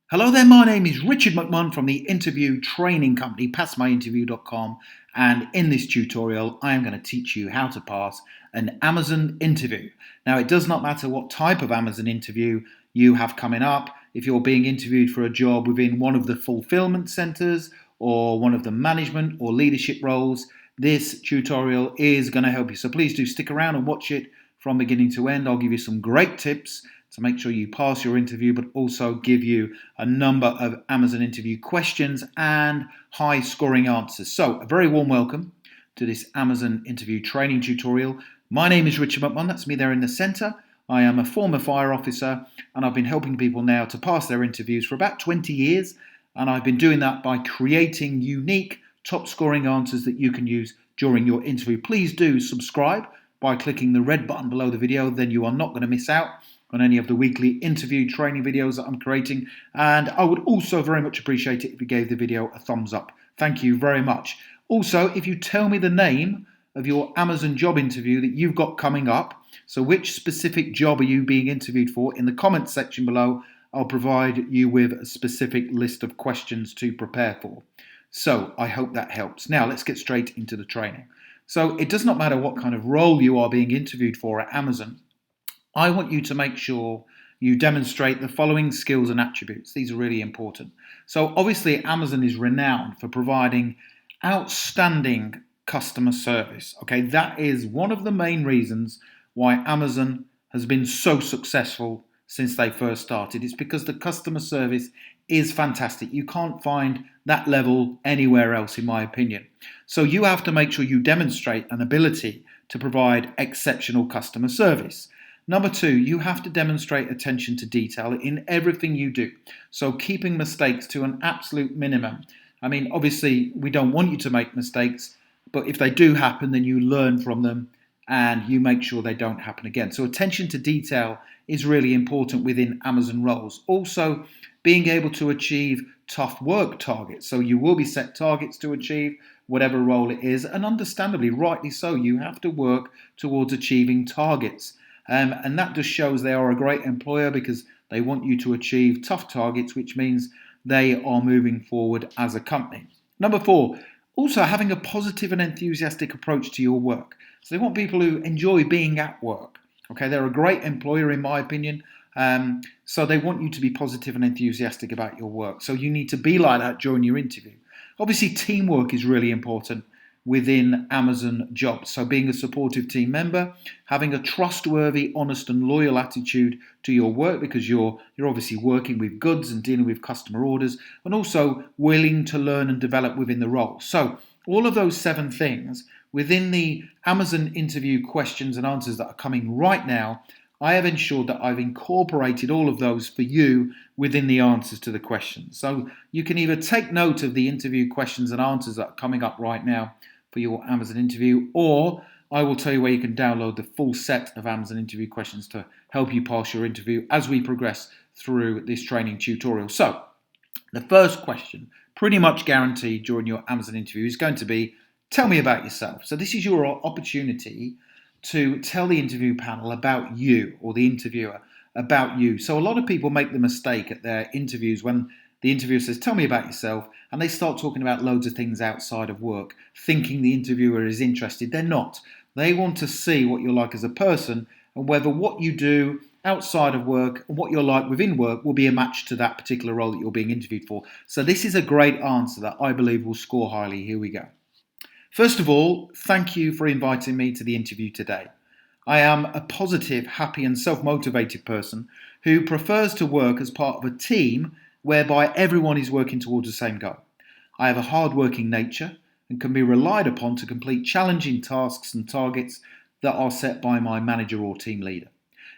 Hello there, my name is Richard McMahon from the interview training company PassMyInterview.com, and in this tutorial I am going to teach you how to pass an Amazon interview. Now, it does not matter what type of Amazon interview you have coming up. If you're being interviewed for a job within one of the fulfillment centers or one of the management or leadership roles, this tutorial is going to help you. So please do stick around and watch it from beginning to end. I'll give you some great tips to make sure you pass your interview, but also give you a number of Amazon interview questions and high scoring answers. So a very warm welcome to this Amazon interview training tutorial. My name is Richard McMahon, that's me there in the center. I am a former fire officer and I've been helping people now to pass their interviews for about 20 years. And I've been doing that by creating unique top scoring answers that you can use during your interview. Please do subscribe by clicking the red button below the video, then you are not going to miss out on any of the weekly interview training videos that I'm creating. And I would also very much appreciate it if you gave the video a thumbs up. Thank you very much. Also, if you tell me the name of your Amazon job interview that you've got coming up, so which specific job are you being interviewed for, in the comments section below, I'll provide you with a specific list of questions to prepare for. So I hope that helps. Now let's get straight into the training. So it does not matter what kind of role you are being interviewed for at Amazon. I want you to make sure you demonstrate the following skills and attributes. These are really important. So obviously Amazon is renowned for providing outstanding customer service. Okay, that is one of the main reasons why Amazon has been so successful since they first started. It's because the customer service is fantastic. You can't find that level anywhere else, in my opinion. So you have to make sure you demonstrate an ability to provide exceptional customer service. Number two, you have to demonstrate attention to detail in everything you do. So keeping mistakes to an absolute minimum. I mean, obviously, we don't want you to make mistakes, but if they do happen, then you learn from them and you make sure they don't happen again. So attention to detail is really important within Amazon roles. Also, being able to achieve tough work targets. So you will be set targets to achieve whatever role it is, and understandably, rightly so, you have to work towards achieving targets. And that just shows they are a great employer because they want you to achieve tough targets, which means they are moving forward as a company. Number four, also having a positive and enthusiastic approach to your work. So they want people who enjoy being at work. Okay, they're a great employer in my opinion. So they want you to be positive and enthusiastic about your work. So you need to be like that during your interview. Obviously, teamwork is really important within Amazon jobs. So being a supportive team member, having a trustworthy, honest and loyal attitude to your work because you're obviously working with goods and dealing with customer orders, and also willing to learn and develop within the role. So all of those 7 things within the Amazon interview questions and answers that are coming right now, I have ensured that I've incorporated all of those for you within the answers to the questions. So you can either take note of the interview questions and answers that are coming up right now for your Amazon interview, or I will tell you where you can download the full set of Amazon interview questions to help you pass your interview as we progress through this training tutorial. So the first question, pretty much guaranteed during your Amazon interview, is going to be, tell me about yourself. So this is your opportunity to tell the interview panel about you, or the interviewer about you. So a lot of people make the mistake at their interviews when the interviewer says, tell me about yourself, and they start talking about loads of things outside of work, thinking the interviewer is interested. They're not. They want to see what you're like as a person and whether what you do outside of work and what you're like within work will be a match to that particular role that you're being interviewed for. So this is a great answer that I believe will score highly. Here we go. First of all, thank you for inviting me to the interview today. I am a positive, happy and self-motivated person who prefers to work as part of a team whereby everyone is working towards the same goal. I have a hard-working nature and can be relied upon to complete challenging tasks and targets that are set by my manager or team leader.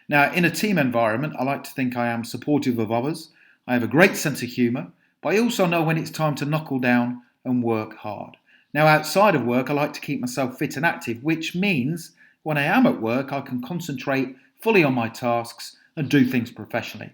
Now, in a team environment, I like to think I am supportive of others. I have a great sense of humour, but I also know when it's time to knuckle down and work hard. Now, outside of work, I like to keep myself fit and active, which means when I am at work, I can concentrate fully on my tasks and do things professionally.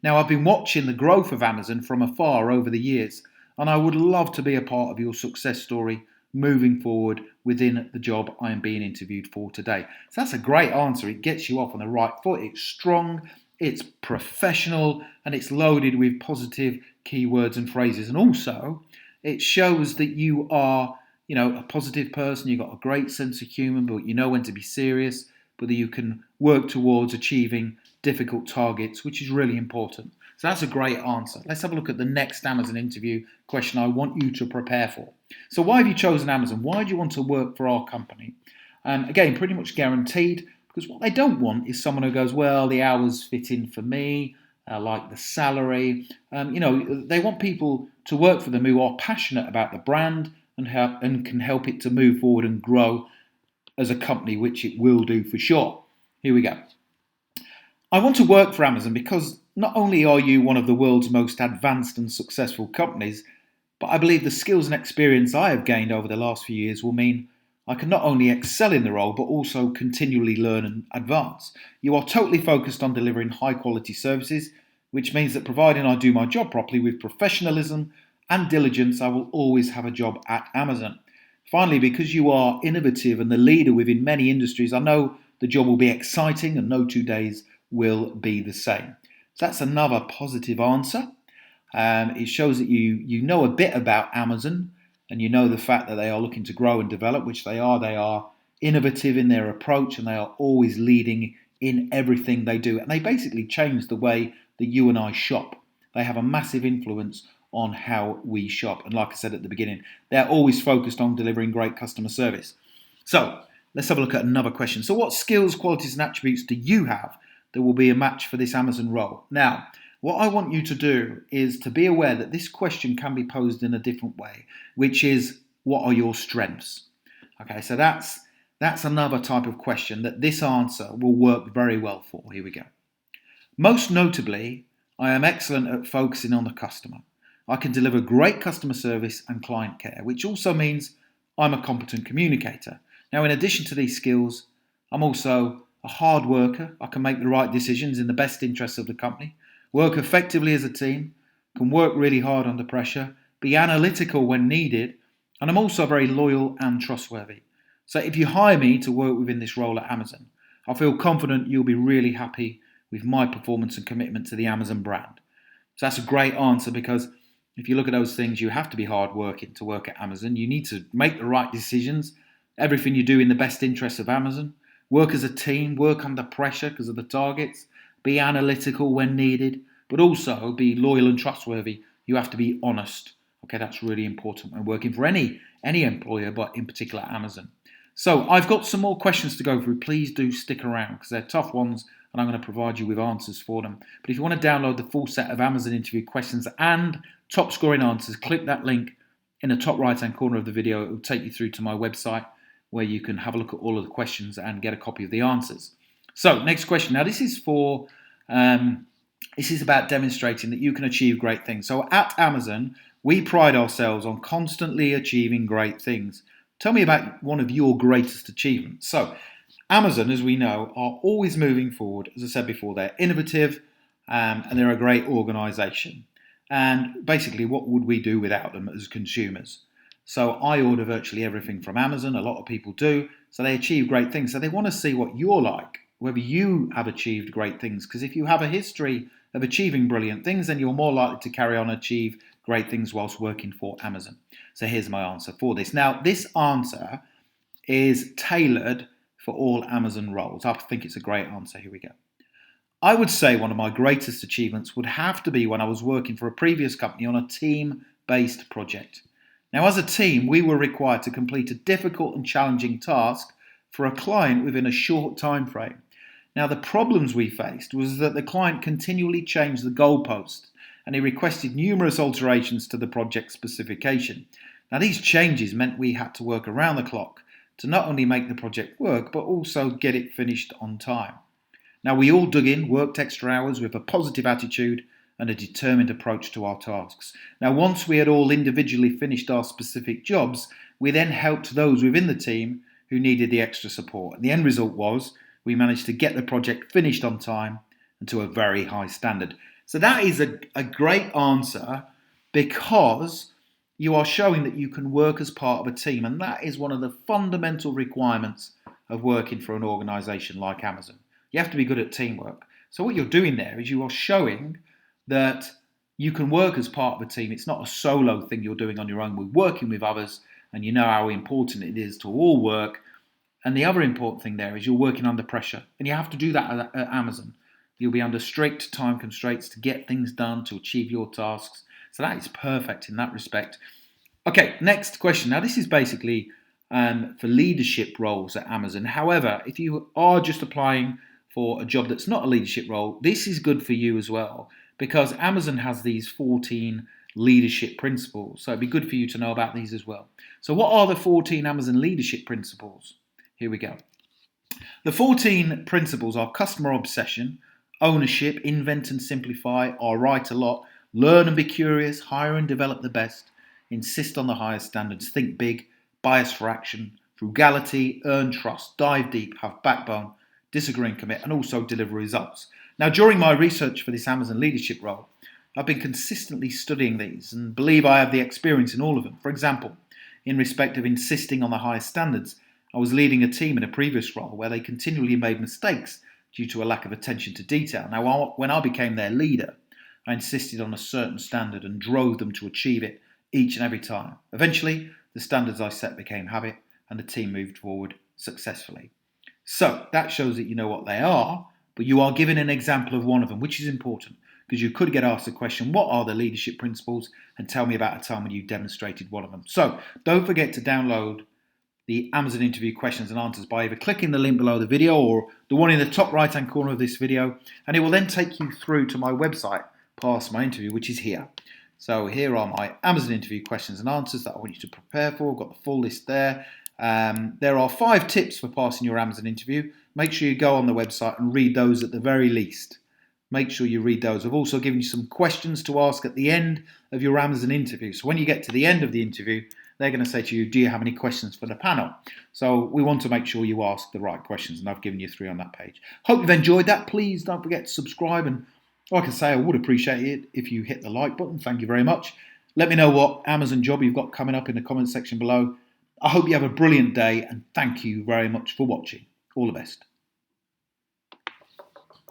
Now, I've been watching the growth of Amazon from afar over the years, and I would love to be a part of your success story moving forward within the job I am being interviewed for today. So that's a great answer. It gets you off on the right foot. It's strong, it's professional, and it's loaded with positive keywords and phrases. And also, it shows that you are, a positive person. You've got a great sense of humour, but you know when to be serious, but that you can work towards achieving difficult targets, which is really important. So that's a great answer. Let's have a look at the next Amazon interview question I want you to prepare for. So why have you chosen Amazon? Why do you want to work for our company? Again, pretty much guaranteed, because what they don't want is someone who goes, well, the hours fit in for me, I like the salary. They want people to work for them who are passionate about the brand and can help it to move forward and grow as a company, which it will do for sure. Here we go. I want to work for Amazon because not only are you one of the world's most advanced and successful companies, but I believe the skills and experience I have gained over the last few years will mean I can not only excel in the role, but also continually learn and advance. You are totally focused on delivering high quality services, which means that providing I do my job properly with professionalism and diligence, I will always have a job at Amazon. Finally, because you are innovative and the leader within many industries, I know the job will be exciting and no 2 days will be the same. So that's another positive answer. It shows that you know a bit about Amazon, and you know the fact that they are looking to grow and develop, which they are. They are innovative in their approach, and they are always leading in everything they do. And they basically change the way that you and I shop. They have a massive influence on how we shop. And like I said at the beginning, they're always focused on delivering great customer service. So let's have a look at another question. So what skills, qualities, and attributes do you have that will be a match for this Amazon role? Now, what I want you to do is to be aware that this question can be posed in a different way, which is, what are your strengths? Okay, so that's another type of question that this answer will work very well for. Here we go. Most notably, I am excellent at focusing on the customer. I can deliver great customer service and client care, which also means I'm a competent communicator. Now, in addition to these skills, I'm also a hard worker. I can make the right decisions in the best interests of the company, work effectively as a team, can work really hard under pressure, be analytical when needed, and I'm also very loyal and trustworthy. So if you hire me to work within this role at Amazon, I feel confident you'll be really happy with my performance and commitment to the Amazon brand. So that's a great answer, because if you look at those things, you have to be hard working to work at Amazon. You need to make the right decisions, everything you do in the best interests of Amazon, work as a team, work under pressure because of the targets, be analytical when needed, but also be loyal and trustworthy. You have to be honest. Okay, that's really important when working for any employer, but in particular Amazon. So I've got some more questions to go through. Please do stick around because they're tough ones and I'm going to provide you with answers for them. But if you want to download the full set of Amazon interview questions and top scoring answers, click that link in the top right hand corner of the video. It will take you through to my website where you can have a look at all of the questions and get a copy of the answers. So next question. Now this is about demonstrating that you can achieve great things. So at Amazon, we pride ourselves on constantly achieving great things. Tell me about one of your greatest achievements. So Amazon, as we know, are always moving forward. As I said before, they're innovative and they're a great organisation. And basically, what would we do without them as consumers? So I order virtually everything from Amazon. A lot of people do. So they achieve great things. So they want to see what you're like, whether you have achieved great things. Because if you have a history of achieving brilliant things, then you're more likely to carry on and achieve great things whilst working for Amazon. So here's my answer for this. Now, this answer is tailored for all Amazon roles. I think it's a great answer. Here we go. I would say one of my greatest achievements would have to be when I was working for a previous company on a team-based project. Now, as a team, we were required to complete a difficult and challenging task for a client within a short time frame. Now, the problems we faced was that the client continually changed the goalposts and he requested numerous alterations to the project specification. Now, these changes meant we had to work around the clock to not only make the project work, but also get it finished on time. Now, we all dug in, worked extra hours with a positive attitude and a determined approach to our tasks. Now, once we had all individually finished our specific jobs, we then helped those within the team who needed the extra support. And the end result was we managed to get the project finished on time and to a very high standard. So that is a great answer because you are showing that you can work as part of a team. And that is one of the fundamental requirements of working for an organisation like Amazon. You have to be good at teamwork. So what you're doing there is you are showing that you can work as part of a team. It's not a solo thing you're doing on your own. We're working with others, and you know how important it is to all work. And the other important thing there is you're working under pressure, and you have to do that at Amazon. You'll be under strict time constraints to get things done, to achieve your tasks. So that is perfect in that respect. Okay, next question. Now this is basically for leadership roles at Amazon. However, if you are just applying for a job that's not a leadership role, this is good for you as well, because Amazon has these 14 leadership principles. So it'd be good for you to know about these as well. So what are the 14 Amazon leadership principles? Here we go. The 14 principles are customer obsession, ownership, invent and simplify, are right a lot, learn and be curious, hire and develop the best, insist on the highest standards, think big, bias for action, frugality, earn trust, dive deep, have backbone, disagree and commit, and also deliver results. Now, during my research for this Amazon leadership role, I've been consistently studying these and believe I have the experience in all of them. For example, in respect of insisting on the highest standards, I was leading a team in a previous role where they continually made mistakes due to a lack of attention to detail. Now, when I became their leader, I insisted on a certain standard and drove them to achieve it each and every time. Eventually, the standards I set became habit and the team moved forward successfully. So that shows that you know what they are, but you are given an example of one of them, which is important because you could get asked the question, what are the leadership principles? And tell me about a time when you demonstrated one of them. So don't forget to download the Amazon interview questions and answers by either clicking the link below the video or the one in the top right hand corner of this video, and it will then take you through to my website, PassMyInterview, which is here. So here are my Amazon interview questions and answers that I want you to prepare for. I've got the full list there. There are 5 tips for passing your Amazon interview. Make sure you go on the website and read those at the very least. Make sure you read those. I've also given you some questions to ask at the end of your Amazon interview. So when you get to the end of the interview, they're going to say to you, do you have any questions for the panel? So we want to make sure you ask the right questions, and I've given you 3 on that page. Hope you've enjoyed that. Please don't forget to subscribe, and like I say, I would appreciate it if you hit the like button. Thank you very much. Let me know what Amazon job you've got coming up in the comment section below. I hope you have a brilliant day, and thank you very much for watching. All the best.